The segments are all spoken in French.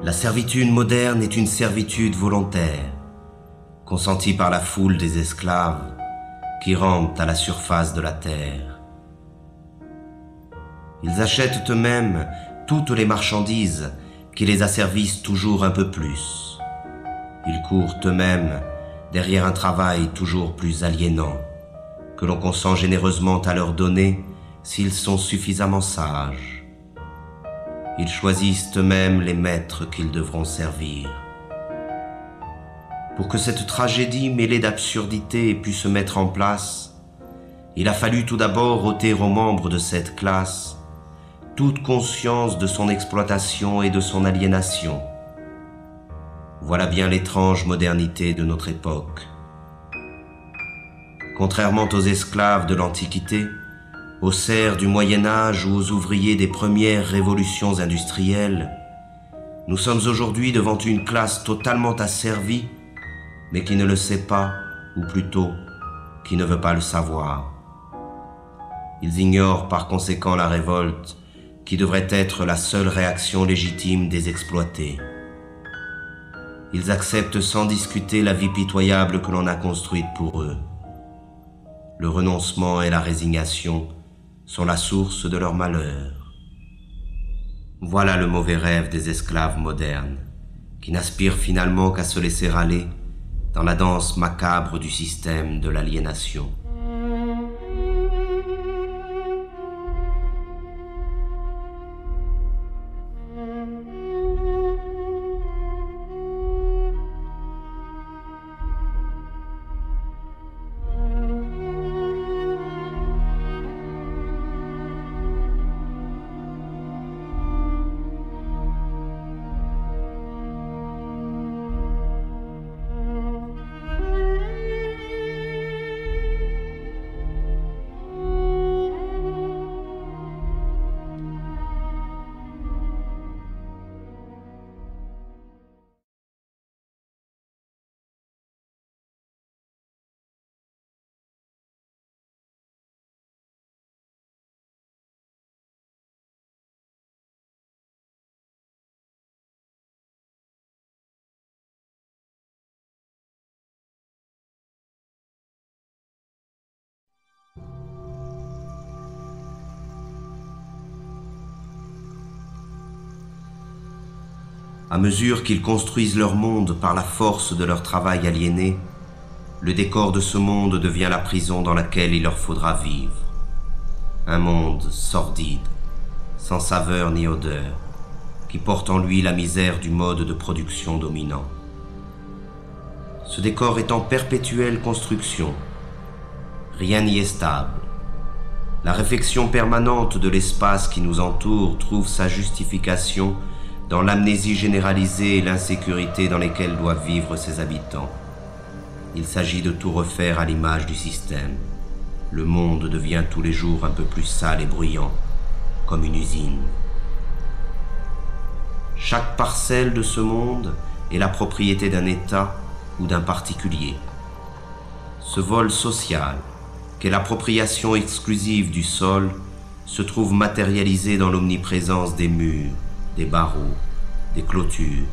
La servitude moderne est une servitude volontaire, consentie par la foule des esclaves qui rampent à la surface de la terre. Ils achètent eux-mêmes toutes les marchandises qui les asservissent toujours un peu plus. Ils courent eux-mêmes derrière un travail toujours plus aliénant, que l'on consent généreusement à leur donner s'ils sont suffisamment sages. Ils choisissent eux-mêmes les maîtres qu'ils devront servir. Pour que cette tragédie mêlée d'absurdité ait pu se mettre en place, il a fallu tout d'abord ôter aux membres de cette classe toute conscience de son exploitation et de son aliénation. Voilà bien l'étrange modernité de notre époque. Contrairement aux esclaves de l'Antiquité, aux serfs du Moyen-Âge ou aux ouvriers des premières révolutions industrielles, nous sommes aujourd'hui devant une classe totalement asservie, mais qui ne le sait pas, ou plutôt, qui ne veut pas le savoir. Ils ignorent par conséquent la révolte, qui devrait être la seule réaction légitime des exploités. Ils acceptent sans discuter la vie pitoyable que l'on a construite pour eux. Le renoncement et la résignation sont la source de leur malheur. Voilà le mauvais rêve des esclaves modernes, qui n'aspirent finalement qu'à se laisser aller dans la danse macabre du système de l'aliénation. À mesure qu'ils construisent leur monde par la force de leur travail aliéné, le décor de ce monde devient la prison dans laquelle il leur faudra vivre. Un monde sordide, sans saveur ni odeur, qui porte en lui la misère du mode de production dominant. Ce décor est en perpétuelle construction. Rien n'y est stable. La réflexion permanente de l'espace qui nous entoure trouve sa justification dans l'amnésie généralisée et l'insécurité dans lesquelles doivent vivre ses habitants. Il s'agit de tout refaire à l'image du système. Le monde devient tous les jours un peu plus sale et bruyant, comme une usine. Chaque parcelle de ce monde est la propriété d'un État ou d'un particulier. Ce vol social, qu'est l'appropriation exclusive du sol, se trouve matérialisé dans l'omniprésence des murs, des barreaux, des clôtures,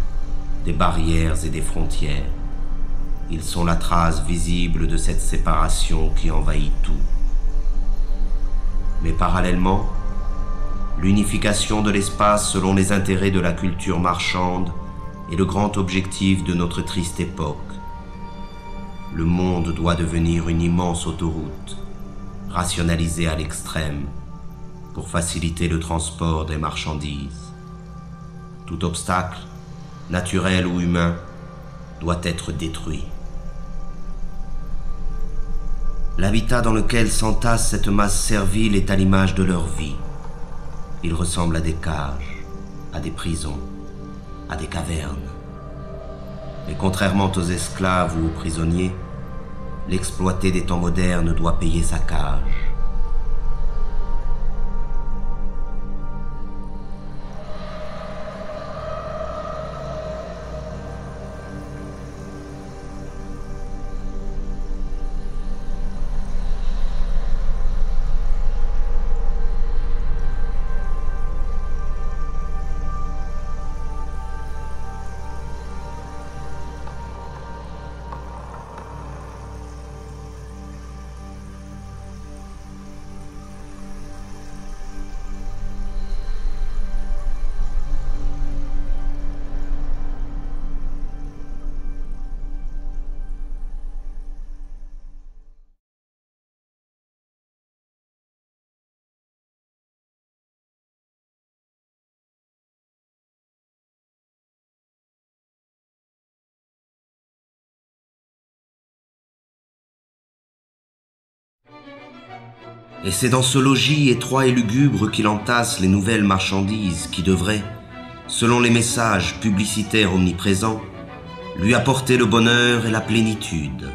des barrières et des frontières. Ils sont la trace visible de cette séparation qui envahit tout. Mais parallèlement, l'unification de l'espace selon les intérêts de la culture marchande est le grand objectif de notre triste époque. Le monde doit devenir une immense autoroute, rationalisée à l'extrême, pour faciliter le transport des marchandises. Tout obstacle, naturel ou humain, doit être détruit. L'habitat dans lequel s'entasse cette masse servile est à l'image de leur vie. Il ressemble à des cages, à des prisons, à des cavernes. Mais contrairement aux esclaves ou aux prisonniers, l'exploité des temps modernes doit payer sa cage. Et c'est dans ce logis étroit et lugubre qu'il entasse les nouvelles marchandises qui devraient, selon les messages publicitaires omniprésents, lui apporter le bonheur et la plénitude.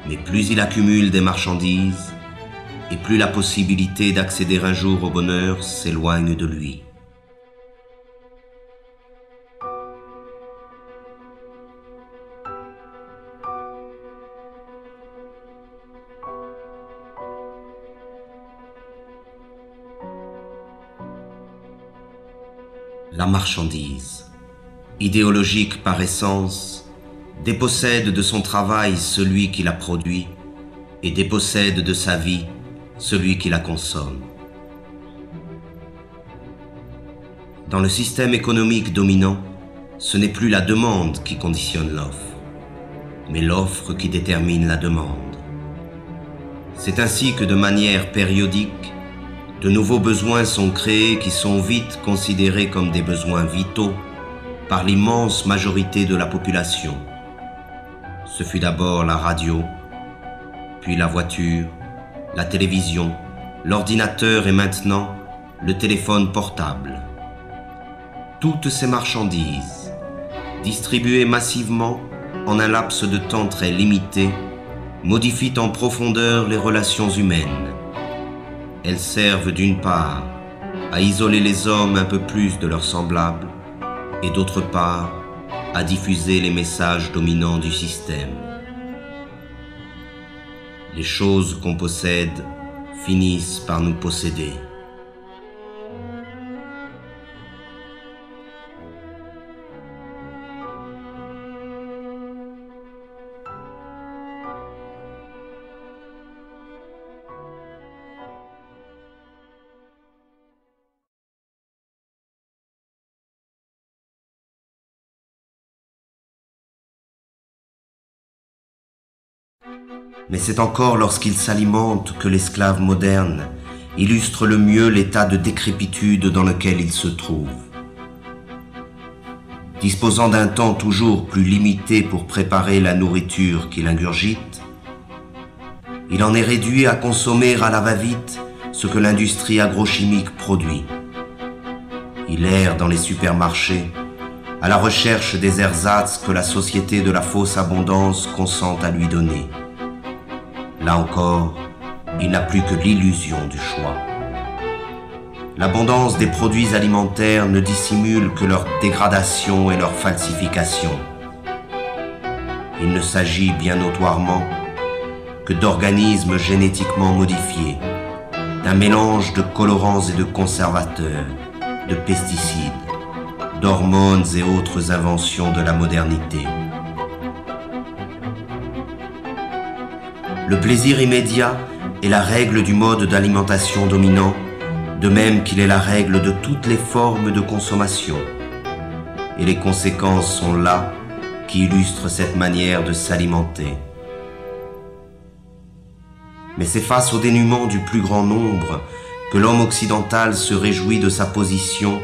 Mais plus il accumule des marchandises, et plus la possibilité d'accéder un jour au bonheur s'éloigne de lui. La marchandise, idéologique par essence, dépossède de son travail celui qui la produit et dépossède de sa vie celui qui la consomme. Dans le système économique dominant, ce n'est plus la demande qui conditionne l'offre, mais l'offre qui détermine la demande. C'est ainsi que de manière périodique, de nouveaux besoins sont créés qui sont vite considérés comme des besoins vitaux par l'immense majorité de la population. Ce fut d'abord la radio, puis la voiture, la télévision, l'ordinateur et maintenant le téléphone portable. Toutes ces marchandises, distribuées massivement en un laps de temps très limité, modifient en profondeur les relations humaines. Elles servent d'une part à isoler les hommes un peu plus de leurs semblables et d'autre part à diffuser les messages dominants du système. Les choses qu'on possède finissent par nous posséder. Mais c'est encore lorsqu'il s'alimente que l'esclave moderne illustre le mieux l'état de décrépitude dans lequel il se trouve. Disposant d'un temps toujours plus limité pour préparer la nourriture qu'il ingurgite, il en est réduit à consommer à la va-vite ce que l'industrie agrochimique produit. Il erre dans les supermarchés à la recherche des ersatz que la société de la fausse abondance consent à lui donner. Là encore, il n'a plus que l'illusion du choix. L'abondance des produits alimentaires ne dissimule que leur dégradation et leur falsification. Il ne s'agit bien notoirement que d'organismes génétiquement modifiés, d'un mélange de colorants et de conservateurs, de pesticides, d'hormones et autres inventions de la modernité. Le plaisir immédiat est la règle du mode d'alimentation dominant, de même qu'il est la règle de toutes les formes de consommation. Et les conséquences sont là qui illustrent cette manière de s'alimenter. Mais c'est face au dénuement du plus grand nombre que l'homme occidental se réjouit de sa position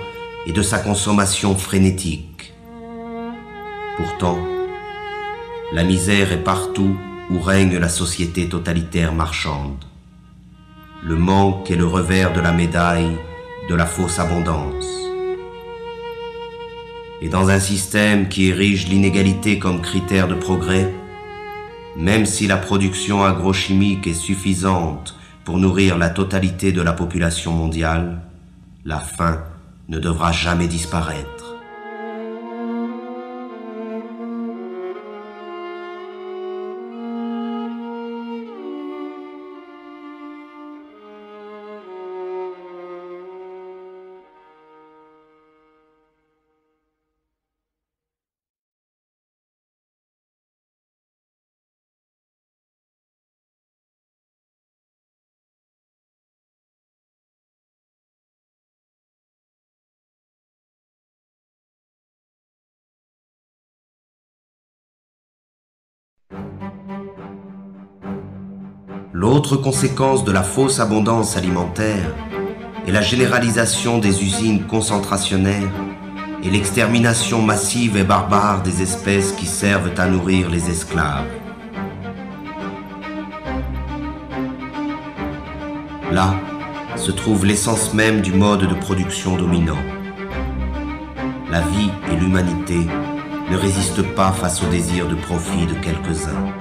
et de sa consommation frénétique. Pourtant, la misère est partout où règne la société totalitaire marchande. Le manque est le revers de la médaille de la fausse abondance. Et dans un système qui érige l'inégalité comme critère de progrès, même si la production agrochimique est suffisante pour nourrir la totalité de la population mondiale, la faim ne devra jamais disparaître. L'autre conséquence de la fausse abondance alimentaire est la généralisation des usines concentrationnaires et l'extermination massive et barbare des espèces qui servent à nourrir les esclaves. Là se trouve l'essence même du mode de production dominant. La vie et l'humanité ne résistent pas face au désir de profit de quelques-uns.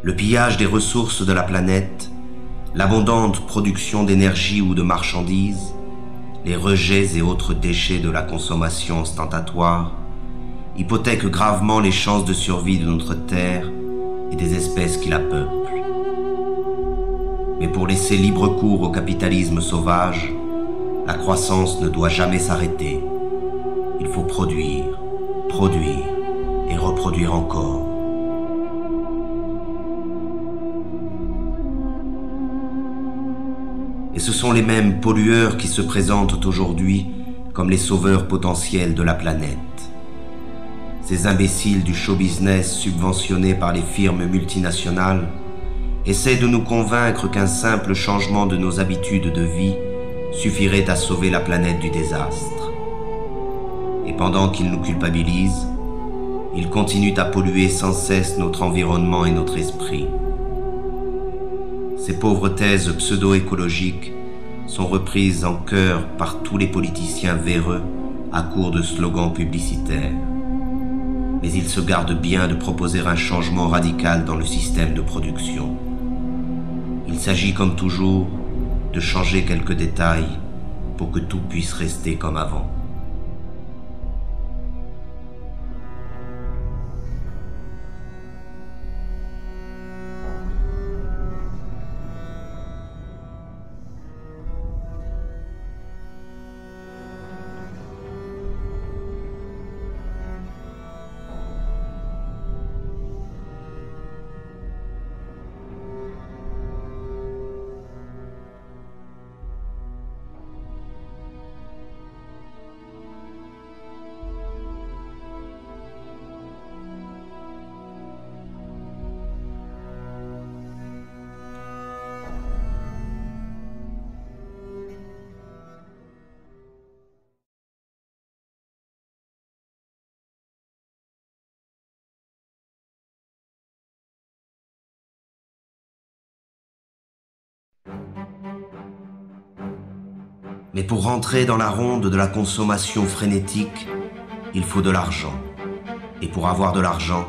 Le pillage des ressources de la planète, l'abondante production d'énergie ou de marchandises, les rejets et autres déchets de la consommation ostentatoire hypothèquent gravement les chances de survie de notre Terre et des espèces qui la peuplent. Mais pour laisser libre cours au capitalisme sauvage, la croissance ne doit jamais s'arrêter. Il faut produire, produire et reproduire encore. Et ce sont les mêmes pollueurs qui se présentent aujourd'hui comme les sauveurs potentiels de la planète. Ces imbéciles du show business subventionnés par les firmes multinationales essaient de nous convaincre qu'un simple changement de nos habitudes de vie suffirait à sauver la planète du désastre. Et pendant qu'ils nous culpabilisent, ils continuent à polluer sans cesse notre environnement et notre esprit. Ces pauvres thèses pseudo-écologiques sont reprises en chœur par tous les politiciens véreux à court de slogans publicitaires. Mais ils se gardent bien de proposer un changement radical dans le système de production. Il s'agit comme toujours de changer quelques détails pour que tout puisse rester comme avant. Mais pour rentrer dans la ronde de la consommation frénétique, il faut de l'argent. Et pour avoir de l'argent,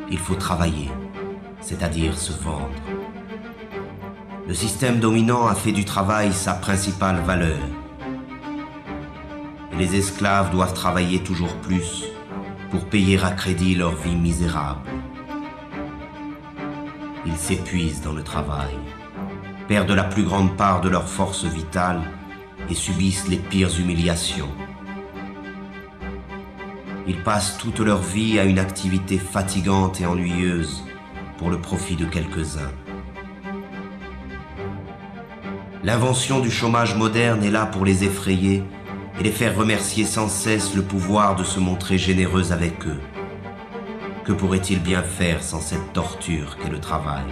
il faut travailler, c'est-à-dire se vendre. Le système dominant a fait du travail sa principale valeur. Et les esclaves doivent travailler toujours plus pour payer à crédit leur vie misérable. Ils s'épuisent dans le travail, perdent la plus grande part de leur force vitale et subissent les pires humiliations. Ils passent toute leur vie à une activité fatigante et ennuyeuse pour le profit de quelques-uns. L'invention du chômage moderne est là pour les effrayer et les faire remercier sans cesse le pouvoir de se montrer généreux avec eux. Que pourraient-ils bien faire sans cette torture qu'est le travail?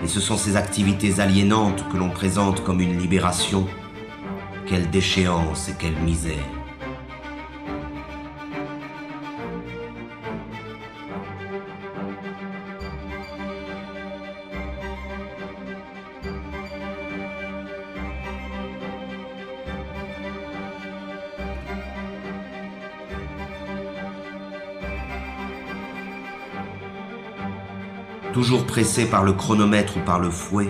Et ce sont ces activités aliénantes que l'on présente comme une libération. Quelle déchéance et quelle misère! Toujours pressés par le chronomètre ou par le fouet,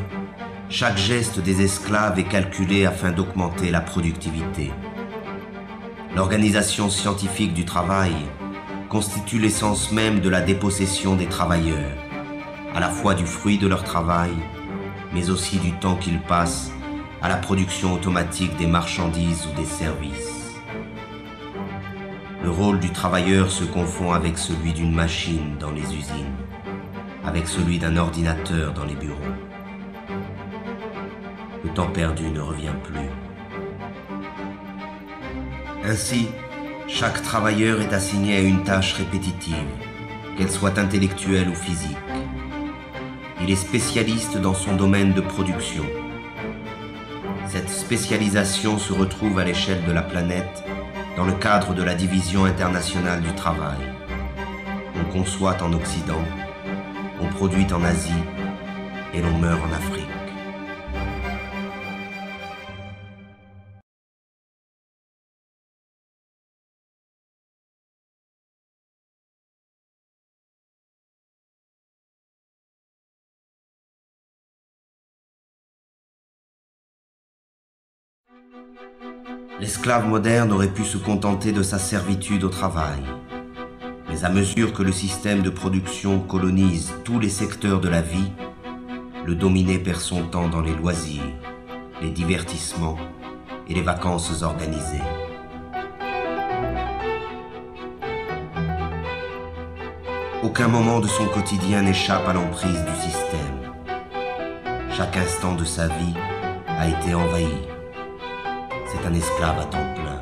chaque geste des esclaves est calculé afin d'augmenter la productivité. L'organisation scientifique du travail constitue l'essence même de la dépossession des travailleurs, à la fois du fruit de leur travail, mais aussi du temps qu'ils passent à la production automatique des marchandises ou des services. Le rôle du travailleur se confond avec celui d'une machine dans les usines, avec celui d'un ordinateur dans les bureaux. Le temps perdu ne revient plus. Ainsi, chaque travailleur est assigné à une tâche répétitive, qu'elle soit intellectuelle ou physique. Il est spécialiste dans son domaine de production. Cette spécialisation se retrouve à l'échelle de la planète dans le cadre de la Division internationale du travail. On conçoit en Occident, on produit en Asie et l'on meurt en Afrique. L'esclave moderne aurait pu se contenter de sa servitude au travail. Mais à mesure que le système de production colonise tous les secteurs de la vie, le dominé perd son temps dans les loisirs, les divertissements et les vacances organisées. Aucun moment de son quotidien n'échappe à l'emprise du système. Chaque instant de sa vie a été envahi. C'est un esclave à temps plein.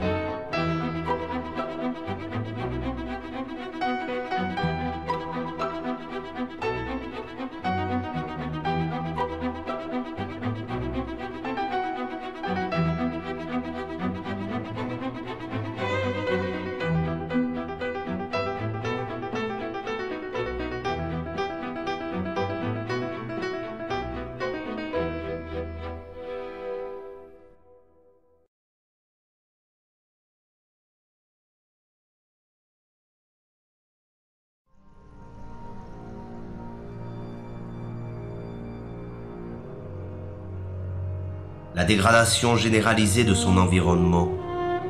La dégradation généralisée de son environnement,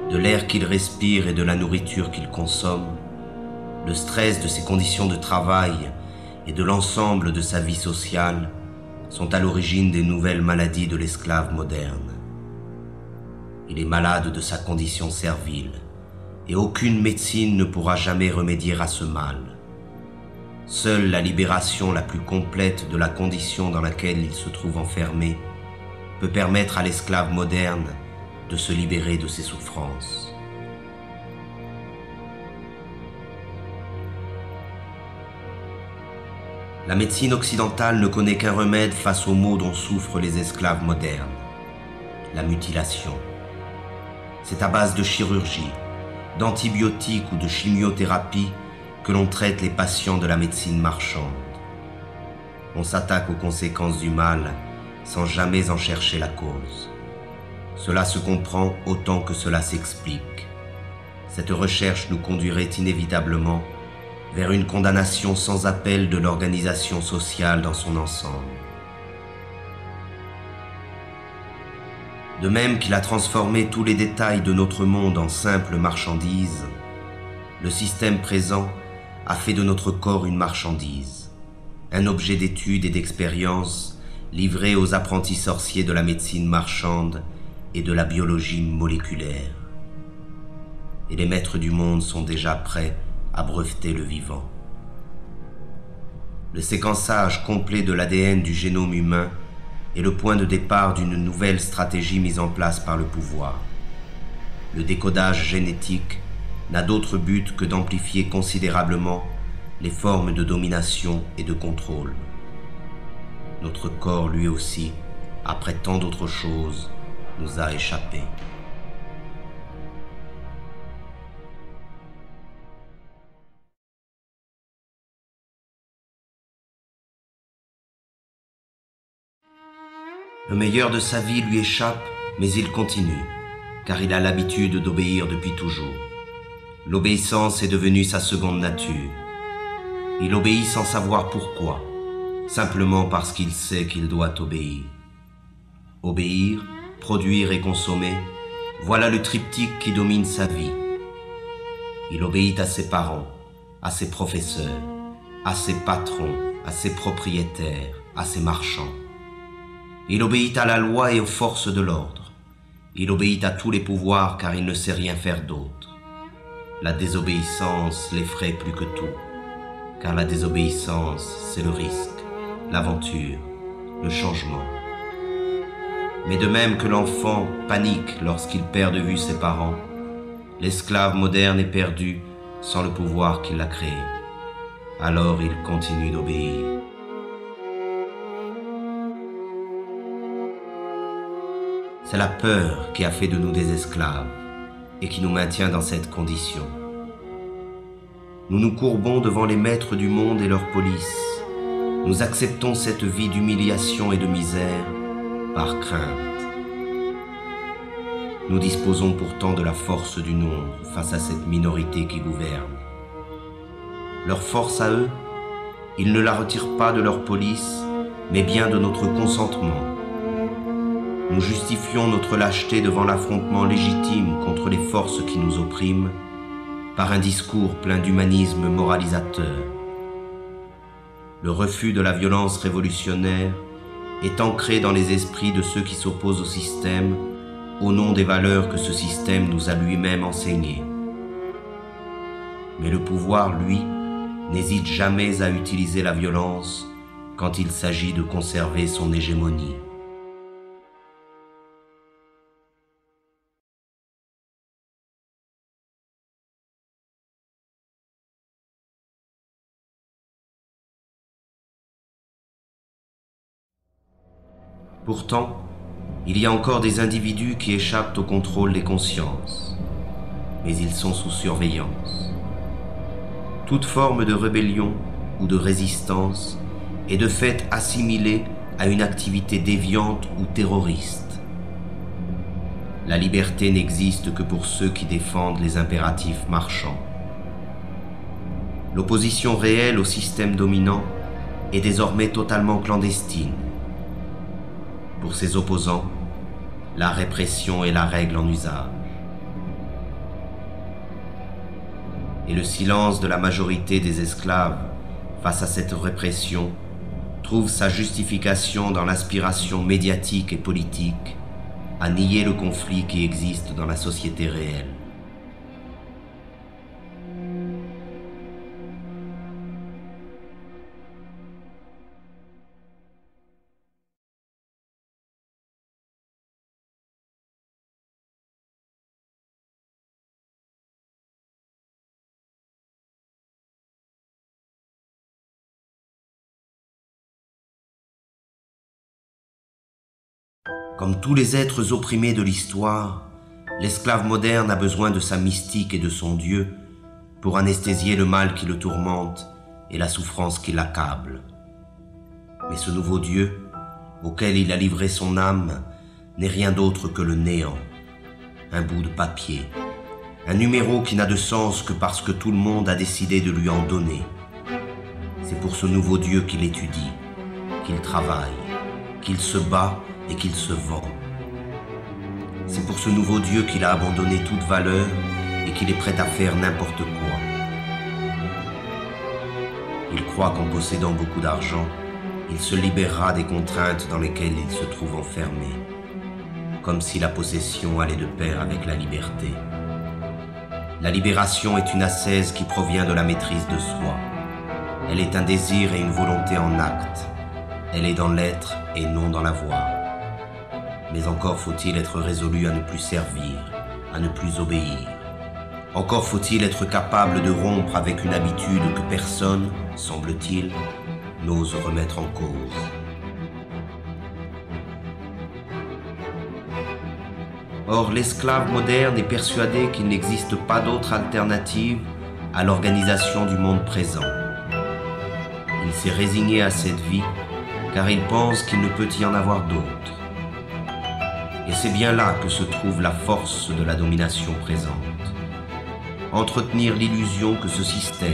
de l'air qu'il respire et de la nourriture qu'il consomme, le stress de ses conditions de travail et de l'ensemble de sa vie sociale sont à l'origine des nouvelles maladies de l'esclave moderne. Il est malade de sa condition servile et aucune médecine ne pourra jamais remédier à ce mal. Seule la libération la plus complète de la condition dans laquelle il se trouve enfermé peut permettre à l'esclave moderne de se libérer de ses souffrances. La médecine occidentale ne connaît qu'un remède face aux maux dont souffrent les esclaves modernes, la mutilation. C'est à base de chirurgie, d'antibiotiques ou de chimiothérapie que l'on traite les patients de la médecine marchande. On s'attaque aux conséquences du mal sans jamais en chercher la cause. Cela se comprend autant que cela s'explique. Cette recherche nous conduirait inévitablement vers une condamnation sans appel de l'organisation sociale dans son ensemble. De même qu'il a transformé tous les détails de notre monde en simples marchandises, le système présent a fait de notre corps une marchandise, un objet d'étude et d'expérience livré aux apprentis sorciers de la médecine marchande et de la biologie moléculaire. Et les maîtres du monde sont déjà prêts à breveter le vivant. le séquençage complet de l'ADN du génome humain est le point de départ d'une nouvelle stratégie mise en place par le pouvoir. Le décodage génétique n'a d'autre but que d'amplifier considérablement les formes de domination et de contrôle. Notre corps, lui aussi, après tant d'autres choses, nous a échappé. Le meilleur de sa vie lui échappe, mais il continue, car il a l'habitude d'obéir depuis toujours. L'obéissance est devenue sa seconde nature. Il obéit sans savoir pourquoi, simplement parce qu'il sait qu'il doit obéir. Obéir, produire et consommer, voilà le triptyque qui domine sa vie. Il obéit à ses parents, à ses professeurs, à ses patrons, à ses propriétaires, à ses marchands. Il obéit à la loi et aux forces de l'ordre. Il obéit à tous les pouvoirs car il ne sait rien faire d'autre. La désobéissance l'effraie plus que tout, car la désobéissance, c'est le risque, l'aventure, le changement. Mais de même que l'enfant panique lorsqu'il perd de vue ses parents, l'esclave moderne est perdu sans le pouvoir qui l'a créé. Alors il continue d'obéir. C'est la peur qui a fait de nous des esclaves et qui nous maintient dans cette condition. Nous nous courbons devant les maîtres du monde et leur police. Nous acceptons cette vie d'humiliation et de misère par crainte. Nous disposons pourtant de la force du nombre face à cette minorité qui gouverne. Leur force à eux, ils ne la retirent pas de leur police, mais bien de notre consentement. Nous justifions notre lâcheté devant l'affrontement légitime contre les forces qui nous oppriment par un discours plein d'humanisme moralisateur. Le refus de la violence révolutionnaire est ancré dans les esprits de ceux qui s'opposent au système au nom des valeurs que ce système nous a lui-même enseignées. Mais le pouvoir, lui, n'hésite jamais à utiliser la violence quand il s'agit de conserver son hégémonie. Pourtant, il y a encore des individus qui échappent au contrôle des consciences, mais ils sont sous surveillance. Toute forme de rébellion ou de résistance est de fait assimilée à une activité déviante ou terroriste. La liberté n'existe que pour ceux qui défendent les impératifs marchands. L'opposition réelle au système dominant est désormais totalement clandestine. Pour ses opposants, la répression est la règle en usage. Et le silence de la majorité des esclaves face à cette répression trouve sa justification dans l'aspiration médiatique et politique à nier le conflit qui existe dans la société réelle. Comme tous les êtres opprimés de l'histoire, l'esclave moderne a besoin de sa mystique et de son Dieu pour anesthésier le mal qui le tourmente et la souffrance qui l'accable. Mais ce nouveau Dieu, auquel il a livré son âme, n'est rien d'autre que le néant, un bout de papier, un numéro qui n'a de sens que parce que tout le monde a décidé de lui en donner. C'est pour ce nouveau Dieu qu'il étudie, qu'il travaille, qu'il se bat et qu'il se vend. C'est pour ce nouveau Dieu qu'il a abandonné toute valeur et qu'il est prêt à faire n'importe quoi. Il croit qu'en possédant beaucoup d'argent, il se libérera des contraintes dans lesquelles il se trouve enfermé, comme si la possession allait de pair avec la liberté. La libération est une ascèse qui provient de la maîtrise de soi. Elle est un désir et une volonté en acte. Elle est dans l'être et non dans la voix. Mais encore faut-il être résolu à ne plus servir, à ne plus obéir. Encore faut-il être capable de rompre avec une habitude que personne, semble-t-il, n'ose remettre en cause. Or, l'esclave moderne est persuadé qu'il n'existe pas d'autre alternative à l'organisation du monde présent. Il s'est résigné à cette vie car il pense qu'il ne peut y en avoir d'autre. Et c'est bien là que se trouve la force de la domination présente. Entretenir l'illusion que ce système,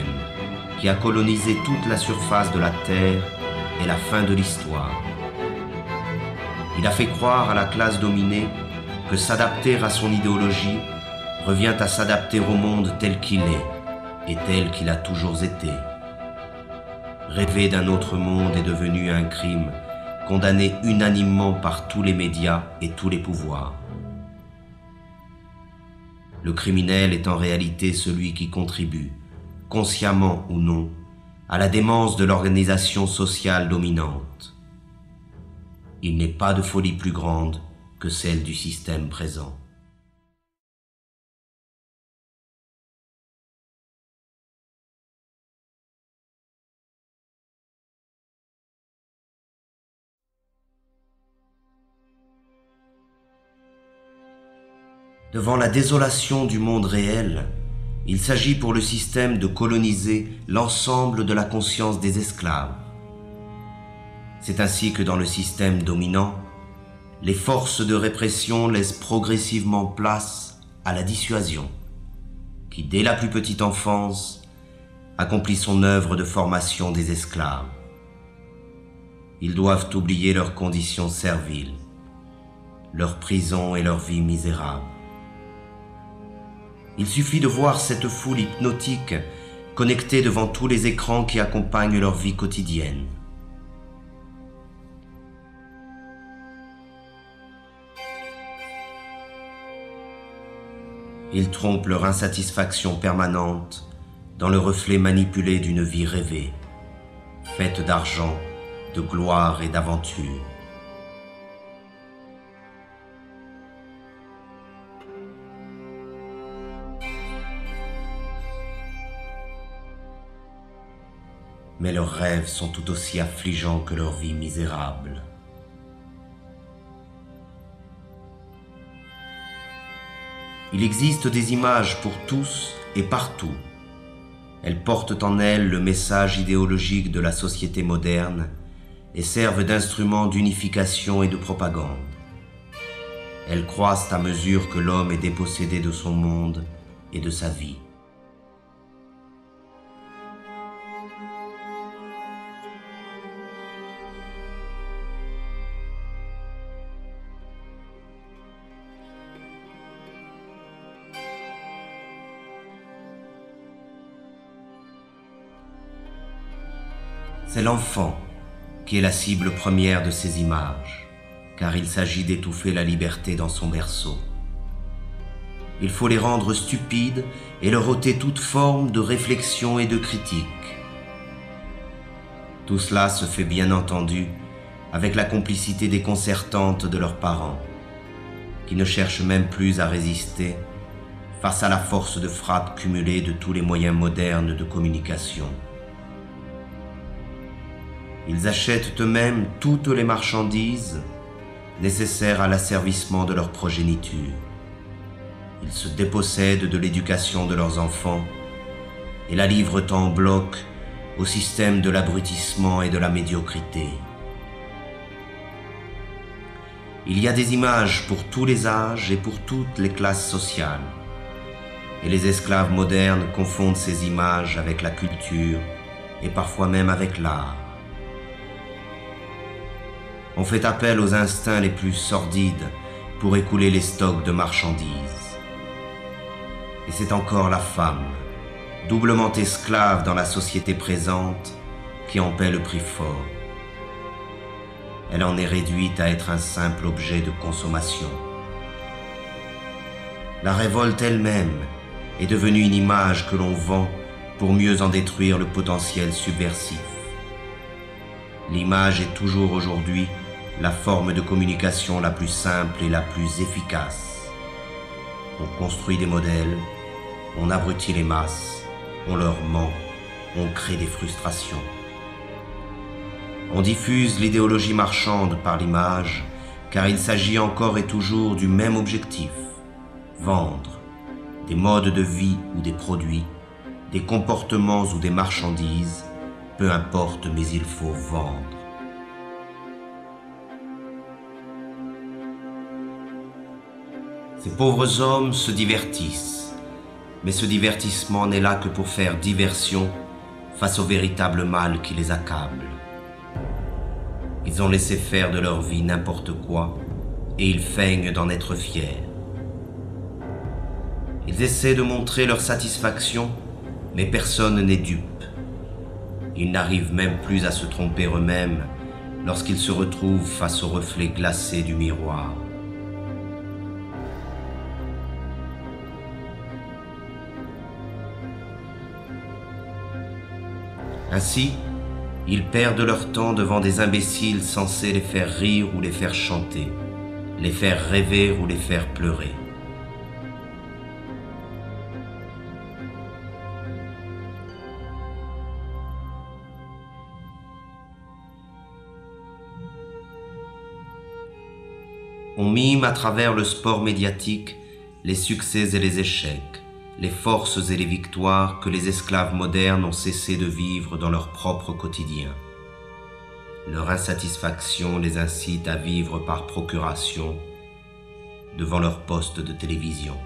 qui a colonisé toute la surface de la Terre, est la fin de l'histoire. Il a fait croire à la classe dominée que s'adapter à son idéologie revient à s'adapter au monde tel qu'il est et tel qu'il a toujours été. Rêver d'un autre monde est devenu un crime condamné unanimement par tous les médias et tous les pouvoirs. Le criminel est en réalité celui qui contribue, consciemment ou non, à la démence de l'organisation sociale dominante. Il n'est pas de folie plus grande que celle du système présent. Devant la désolation du monde réel, il s'agit pour le système de coloniser l'ensemble de la conscience des esclaves. C'est ainsi que dans le système dominant, les forces de répression laissent progressivement place à la dissuasion, qui dès la plus petite enfance accomplit son œuvre de formation des esclaves. Ils doivent oublier leurs conditions serviles, leur prison et leur vie misérable. Il suffit de voir cette foule hypnotique connectée devant tous les écrans qui accompagnent leur vie quotidienne. Ils trompent leur insatisfaction permanente dans le reflet manipulé d'une vie rêvée, faite d'argent, de gloire et d'aventure. Mais leurs rêves sont tout aussi affligeants que leur vie misérable. Il existe des images pour tous et partout. Elles portent en elles le message idéologique de la société moderne et servent d'instruments d'unification et de propagande. Elles croissent à mesure que l'homme est dépossédé de son monde et de sa vie. C'est l'enfant qui est la cible première de ces images, car il s'agit d'étouffer la liberté dans son berceau. Il faut les rendre stupides et leur ôter toute forme de réflexion et de critique. Tout cela se fait bien entendu avec la complicité déconcertante de leurs parents, qui ne cherchent même plus à résister face à la force de frappe cumulée de tous les moyens modernes de communication. Ils achètent eux-mêmes toutes les marchandises nécessaires à l'asservissement de leur progéniture. Ils se dépossèdent de l'éducation de leurs enfants et la livrent en bloc au système de l'abrutissement et de la médiocrité. Il y a des images pour tous les âges et pour toutes les classes sociales. Et les esclaves modernes confondent ces images avec la culture et parfois même avec l'art. On fait appel aux instincts les plus sordides pour écouler les stocks de marchandises. Et c'est encore la femme, doublement esclave dans la société présente, qui en paie le prix fort. Elle en est réduite à être un simple objet de consommation. La révolte elle-même est devenue une image que l'on vend pour mieux en détruire le potentiel subversif. L'image est toujours aujourd'hui la forme de communication la plus simple et la plus efficace. On construit des modèles, on abrutit les masses, on leur ment, on crée des frustrations. On diffuse l'idéologie marchande par l'image, car il s'agit encore et toujours du même objectif, vendre des modes de vie ou des produits, des comportements ou des marchandises, peu importe, mais il faut vendre. Ces pauvres hommes se divertissent, mais ce divertissement n'est là que pour faire diversion face au véritable mal qui les accable. Ils ont laissé faire de leur vie n'importe quoi et ils feignent d'en être fiers. Ils essaient de montrer leur satisfaction, mais personne n'est dupe. Ils n'arrivent même plus à se tromper eux-mêmes lorsqu'ils se retrouvent face au reflet glacé du miroir. Ainsi, ils perdent leur temps devant des imbéciles censés les faire rire ou les faire chanter, les faire rêver ou les faire pleurer. On mime à travers le sport médiatique les succès et les échecs, les forces et les victoires que les esclaves modernes ont cessé de vivre dans leur propre quotidien. Leur insatisfaction les incite à vivre par procuration devant leur poste de télévision.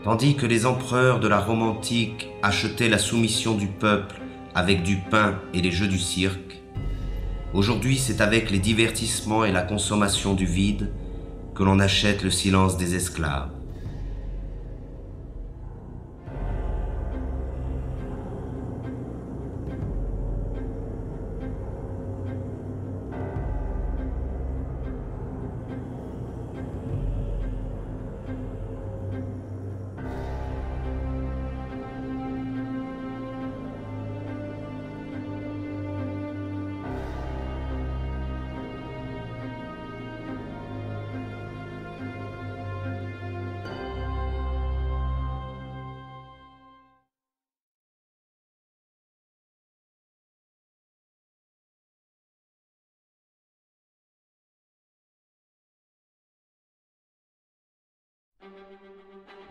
Tandis que les empereurs de la Rome antique achetaient la soumission du peuple avec du pain et les jeux du cirque, aujourd'hui c'est avec les divertissements et la consommation du vide que l'on achète le silence des esclaves.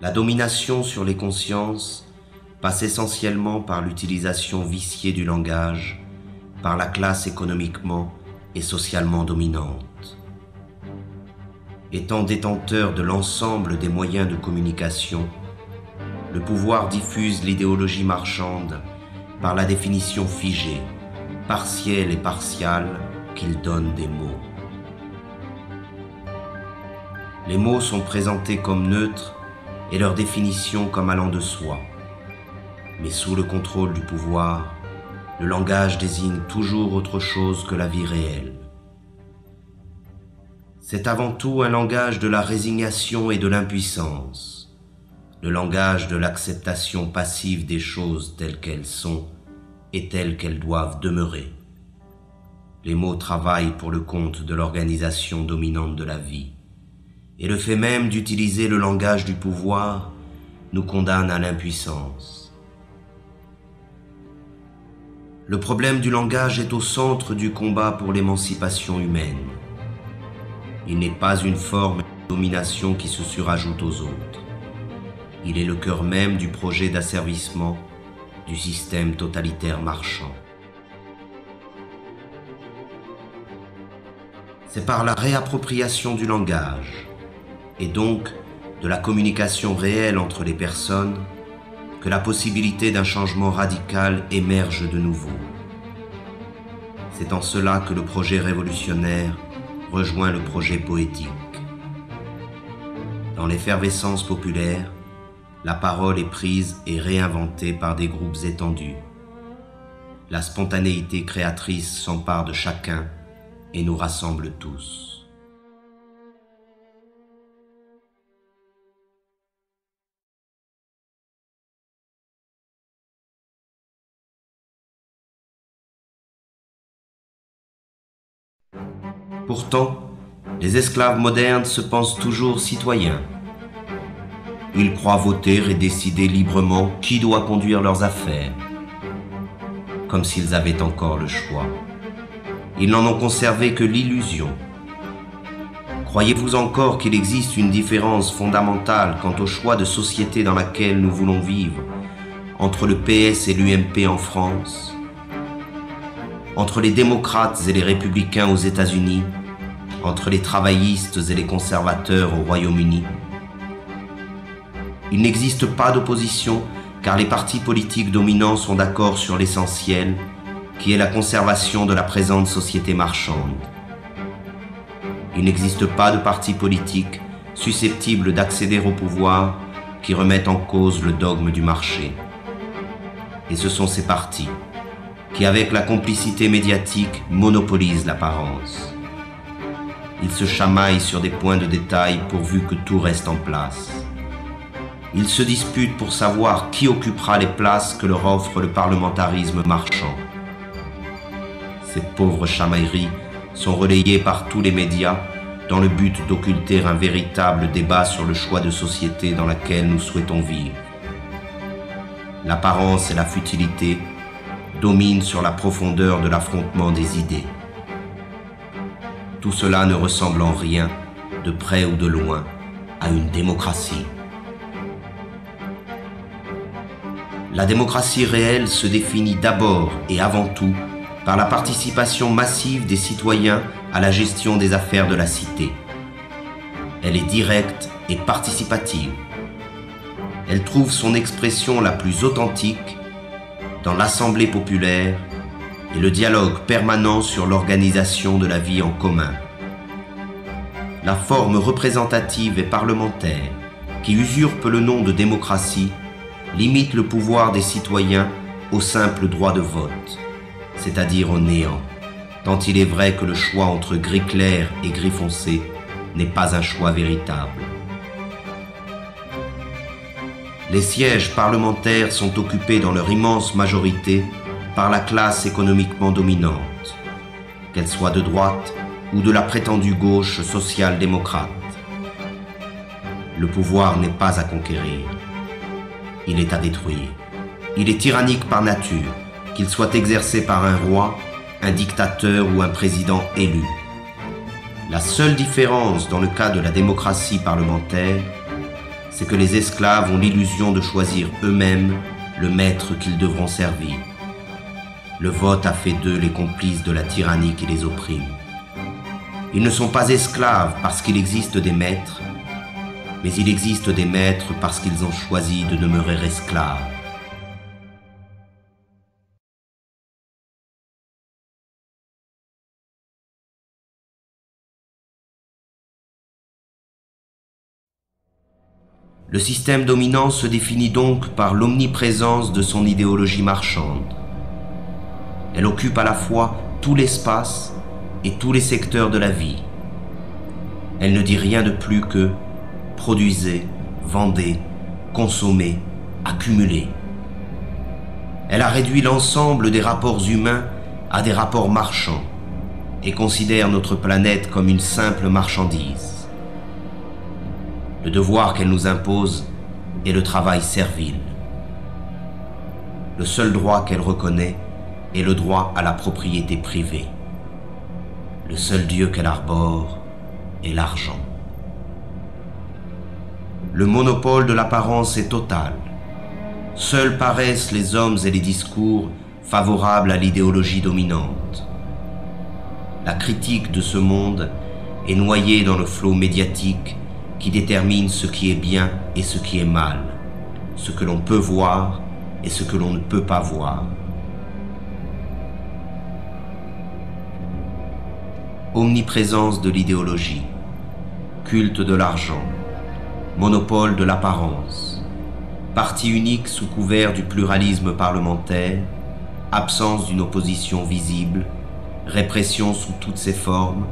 La domination sur les consciences passe essentiellement par l'utilisation viciée du langage par la classe économiquement et socialement dominante. Étant détenteur de l'ensemble des moyens de communication, le pouvoir diffuse l'idéologie marchande par la définition figée, partielle et partiale qu'il donne des mots. Les mots sont présentés comme neutres et leur définition comme allant de soi. Mais sous le contrôle du pouvoir, le langage désigne toujours autre chose que la vie réelle. C'est avant tout un langage de la résignation et de l'impuissance, le langage de l'acceptation passive des choses telles qu'elles sont et telles qu'elles doivent demeurer. Les mots travaillent pour le compte de l'organisation dominante de la vie. Et le fait même d'utiliser le langage du pouvoir nous condamne à l'impuissance. Le problème du langage est au centre du combat pour l'émancipation humaine. Il n'est pas une forme de domination qui se surajoute aux autres. Il est le cœur même du projet d'asservissement du système totalitaire marchand. C'est par la réappropriation du langage, et donc de la communication réelle entre les personnes, que la possibilité d'un changement radical émerge de nouveau. C'est en cela que le projet révolutionnaire rejoint le projet poétique. Dans l'effervescence populaire, la parole est prise et réinventée par des groupes étendus. La spontanéité créatrice s'empare de chacun et nous rassemble tous. Pourtant, les esclaves modernes se pensent toujours citoyens. Ils croient voter et décider librement qui doit conduire leurs affaires, comme s'ils avaient encore le choix. Ils n'en ont conservé que l'illusion. Croyez-vous encore qu'il existe une différence fondamentale quant au choix de société dans laquelle nous voulons vivre entre le PS et l'UMP en France, entre les démocrates et les républicains aux États-Unis, entre les travaillistes et les conservateurs au Royaume-Uni? Il n'existe pas d'opposition car les partis politiques dominants sont d'accord sur l'essentiel, qui est la conservation de la présente société marchande. Il n'existe pas de parti politique susceptible d'accéder au pouvoir qui remettent en cause le dogme du marché. Et ce sont ces partis qui, avec la complicité médiatique, monopolisent l'apparence. Ils se chamaillent sur des points de détail pourvu que tout reste en place. Ils se disputent pour savoir qui occupera les places que leur offre le parlementarisme marchand. Ces pauvres chamailleries sont relayées par tous les médias dans le but d'occulter un véritable débat sur le choix de société dans laquelle nous souhaitons vivre. L'apparence et la futilité dominent sur la profondeur de l'affrontement des idées. Tout cela ne ressemble en rien, de près ou de loin, à une démocratie. La démocratie réelle se définit d'abord et avant tout par la participation massive des citoyens à la gestion des affaires de la cité. Elle est directe et participative. Elle trouve son expression la plus authentique dans l'assemblée populaire et le dialogue permanent sur l'organisation de la vie en commun. La forme représentative et parlementaire, qui usurpe le nom de démocratie, limite le pouvoir des citoyens au simple droit de vote, c'est-à-dire au néant, tant il est vrai que le choix entre gris clair et gris foncé n'est pas un choix véritable. Les sièges parlementaires sont occupés dans leur immense majorité par la classe économiquement dominante, qu'elle soit de droite ou de la prétendue gauche social-démocrate. Le pouvoir n'est pas à conquérir, il est à détruire. Il est tyrannique par nature, qu'il soit exercé par un roi, un dictateur ou un président élu. La seule différence dans le cas de la démocratie parlementaire, c'est que les esclaves ont l'illusion de choisir eux-mêmes le maître qu'ils devront servir. Le vote a fait d'eux les complices de la tyrannie qui les opprime. Ils ne sont pas esclaves parce qu'il existe des maîtres, mais il existe des maîtres parce qu'ils ont choisi de demeurer esclaves. Le système dominant se définit donc par l'omniprésence de son idéologie marchande. Elle occupe à la fois tout l'espace et tous les secteurs de la vie. Elle ne dit rien de plus que produisez, vendez, consommez, accumulez. Elle a réduit l'ensemble des rapports humains à des rapports marchands et considère notre planète comme une simple marchandise. Le devoir qu'elle nous impose est le travail servile. Le seul droit qu'elle reconnaît est le droit à la propriété privée. Le seul Dieu qu'elle arbore est l'argent. Le monopole de l'apparence est total. Seuls paraissent les hommes et les discours favorables à l'idéologie dominante. La critique de ce monde est noyée dans le flot médiatique qui détermine ce qui est bien et ce qui est mal, ce que l'on peut voir et ce que l'on ne peut pas voir. Omniprésence de l'idéologie, culte de l'argent, monopole de l'apparence, parti unique sous couvert du pluralisme parlementaire, absence d'une opposition visible, répression sous toutes ses formes,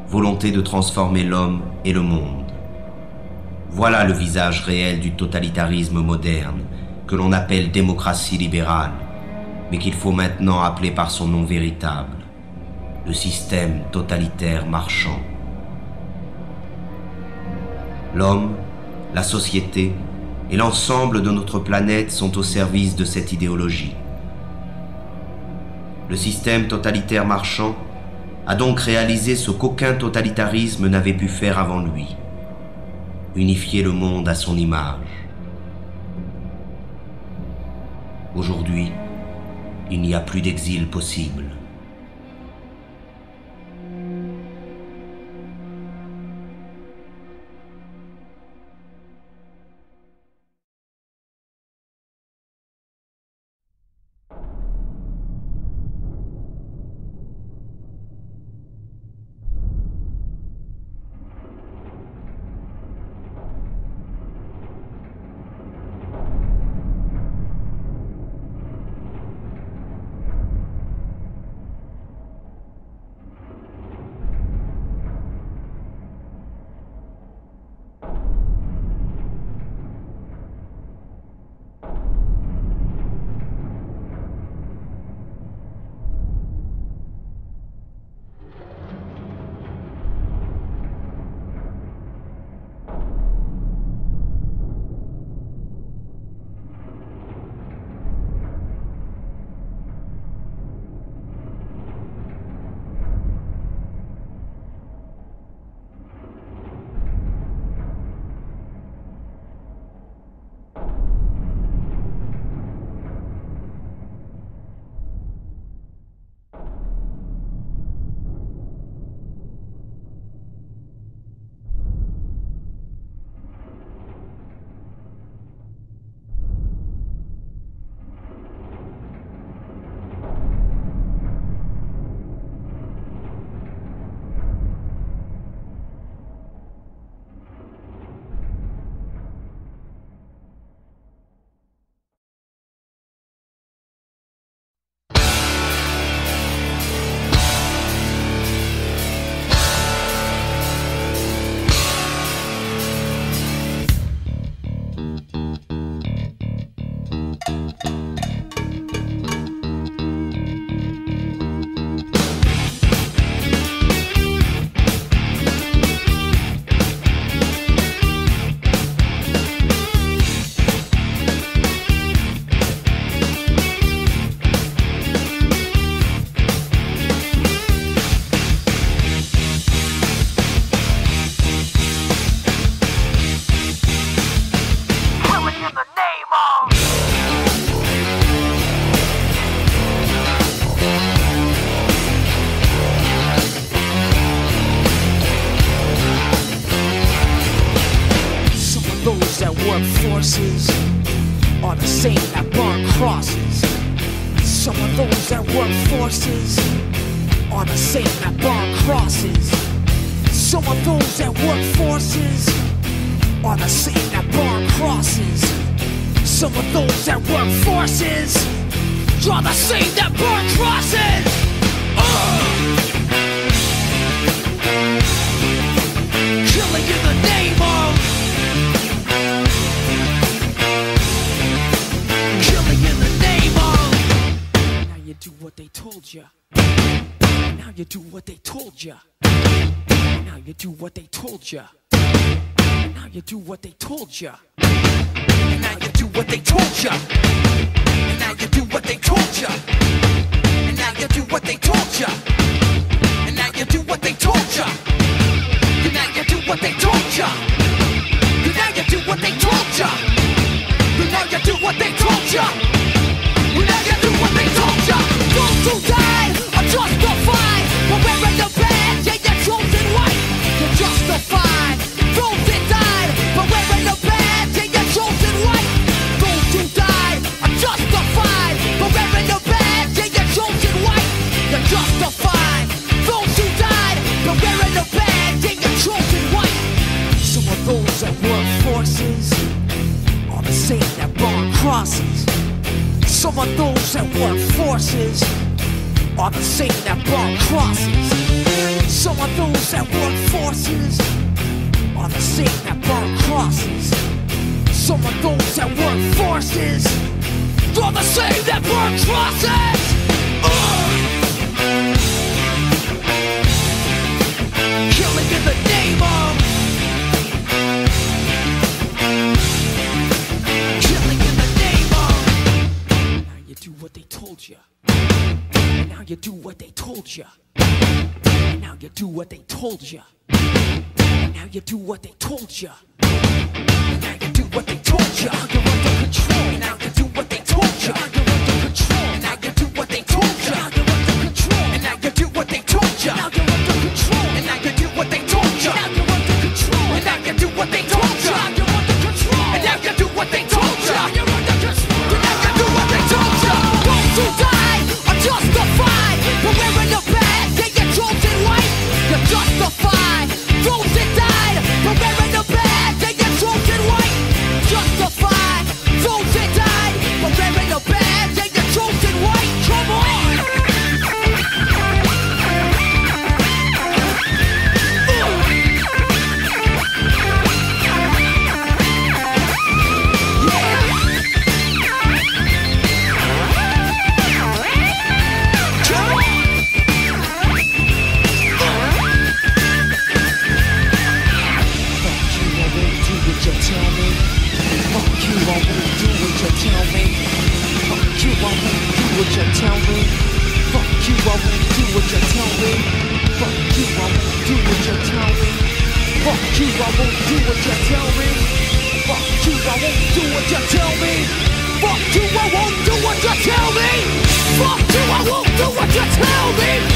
volonté de transformer l'homme et le monde. Voilà le visage réel du totalitarisme moderne, que l'on appelle démocratie libérale, mais qu'il faut maintenant appeler par son nom véritable, le système totalitaire marchand. L'homme, la société et l'ensemble de notre planète sont au service de cette idéologie. Le système totalitaire marchand a donc réalisé ce qu'aucun totalitarisme n'avait pu faire avant lui: unifier le monde à son image. Aujourd'hui, il n'y a plus d'exil possible. forces are the same that burn crosses. Some of those that work forces are the same that burn crosses. Some of those that work forces are the same that burn crosses. Some of those that work forces are the same that burn crosses. Killing in the name of, killing in the name of. Now you do what they told ya. Now you do what they told ya. Now you do what they told ya. Now you do what they told ya. Now you do what they told ya. Now you do what they told ya. And now you do what they told ya. And now you do what they told ya. And now you do what they told ya. And now you do what they told ya. And now you do what they told ya. And now you do what they told ya. Those who died are justified for wearing the badge and you're chosen white. You're justified. Those that died for wearing the badge and you're chosen white. Those who died are justified for wearing the badge and you're chosen white. You're justified. Those who died for wearing the badge and you're chosen white. Some of those that work forces are the same that burn crosses. Some of those that work forces are the same that burn crosses. Some of those that work forces are the same that burn crosses. Some of those that work forces are the same that burn crosses. And now you do what they told you. And now you do what they told you. And now you do what they told you. And now you do what they told you. Now you're under control. And now you do what they told you. Now you're under control. And now you do what they told you. Now you're under control. And now you do what they told you. Now you're under control. And now you do what they told you. Now you're under control. And now you do what they told you. Now you're under control. And now you do what they told you. Now you're under control. And now you do what they told you. Those who died are justified for wearing the badge. They get chosen white. You're justified. Those that died for wearing the badge. They get chosen white. Justified. Those that died for wearing the badge. They get chosen white. Come on. Tell me, fuck you, I won't do what you tell me. Fuck you, I won't do what you tell me. Fuck you, I won't do what you tell me. Fuck you, I won't do what you tell me. Fuck you, I won't do what you tell me. Fuck you, I won't do what you tell me.